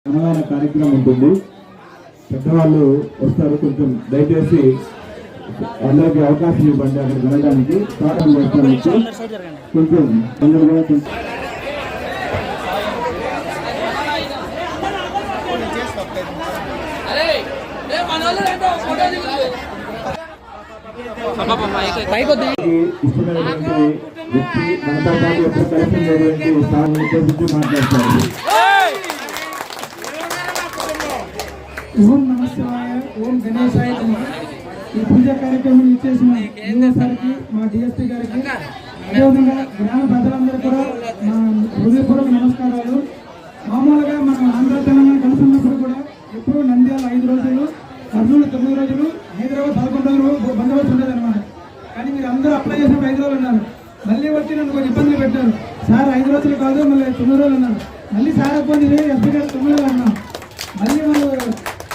అన్నదాన కార్యక్రమం ఉంటుంది. పెద్దవాళ్ళు వస్తారు, కొంచెం దయచేసి అందరికి అవకాశం ఇవ్వండి అక్కడ వినడానికి. స్వాగతం చేస్తాను. కొంచెం అందరూ కూడా కొంచెం ఇష్టమైనటువంటి వ్యక్తి మనతో పాటు ఎప్పుడు కలిసి మాట్లాడతారు. ఓం నమస్కారాయ, ఓం గణేశాయ నమః. ఈ పూజా కార్యక్రమం ఇచ్చేసిన సార్కి, మా డిఎస్పీ గారికి, అదేవిధంగా గ్రామ ప్రజలందరూ కూడా మా హృదయపూర్వక నమస్కారాలు. మామూలుగా మనం ఆంధ్ర తెలంగాణ కలిసి ఉన్నప్పుడు కూడా ఎప్పుడు నంద్యాల 5 రోజులు, కర్నూలు 9 రోజులు, హైదరాబాద్ 11 రోజులు బందోబస్తు ఉండేదన్నమాట. కానీ మీరు అందరూ అప్లై చేసినప్పుడు 5 రోజులు ఉన్నారు. మళ్ళీ వచ్చి నన్ను కొన్ని ఇబ్బందులు పెట్టారు. సార్ 5 రోజులు కాదు, మళ్ళీ 9 రోజులు అన్నారు. మళ్ళీ సార్ అప్పుడు ఎస్పీ గారు 9 రోజులు అన్నాం. మళ్ళీ వాళ్ళు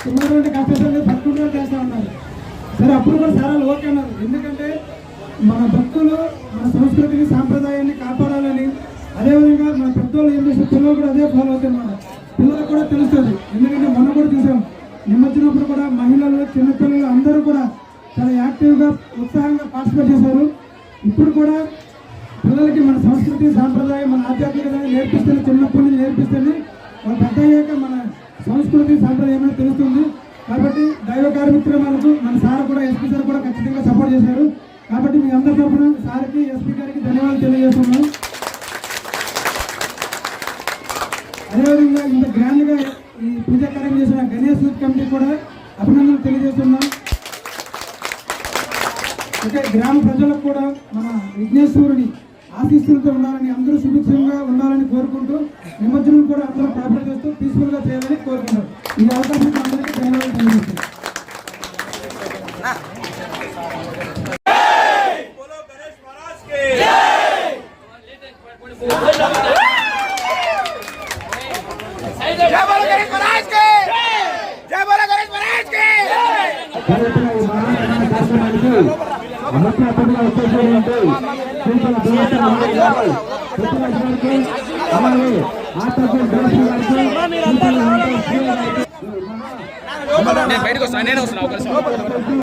9 రోజులు కష్టపడి 11 రోజులు చేస్తూ ఉన్నారు. సరే, అప్పుడు కూడా సారాలు ఓకే అన్నారు. ఎందుకంటే మన భక్తులు మన సంస్కృతిని, సాంప్రదాయాన్ని కాపాడాలని, అదేవిధంగా మన పెద్దోళ్ళు ఏం చేస్తే పిల్లలు కూడా అదే ఫాలో అవుతున్నారు. పిల్లలకు కూడా తెలుస్తుంది. ఎందుకంటే మనం కూడా చూసాం, నిమజ్జనప్పుడు కూడా మహిళలు, చిన్నపిల్లలు అందరూ కూడా చాలా యాక్టివ్గా, ఉత్సాహంగా పార్టిసిపేట్ చేశారు. ఇప్పుడు కూడా పిల్లలకి మన సంస్కృతి, సాంప్రదాయం, మన ఆధ్యాత్మికతని నేర్పిస్తే, చిన్నప్పటి నుంచి నేర్పిస్తే వాళ్ళు పెద్ద అయ్యాక మన సంస్కృతి, సాంప్రదాయం ఏమైనా తెలుస్తుంది. కాబట్టి దైవ కార్యక్రమాలకు మన సార్ కూడా, ఎస్పీ సార్ కూడా ఖచ్చితంగా సపోర్ట్ చేశారు. కాబట్టి మీ అందరి తరఫున సార్కి, ఎస్పీ గారికి ధన్యవాదాలు తెలియజేస్తున్నాం. అదేవిధంగా ఇంత గ్రాండ్గా ఈ పూజా కార్యం చేసిన గణేష్ యూత్ కమిటీ కూడా అభినందనలు తెలియజేస్తున్నాం. ఓకే, గ్రామ ప్రజలకు కూడా మన విఘ్నేశ్వరుని ఆశీస్సులతో ఉండాలని, అందరూ సుభిక్షంగా ఉండాలని కోరుకుంటూ, నిమజ్జనం కూడా అందరూ ప్రాపర్ చేస్తూ పీస్ఫుల్గా చేయాలని కోరుకుంటారు. ఈ అవకాశం అందరికీ ధన్యవాదాలు తెలియజేస్తాం. నేను బయటకు వస్తాను, నేను వస్తున్నాను.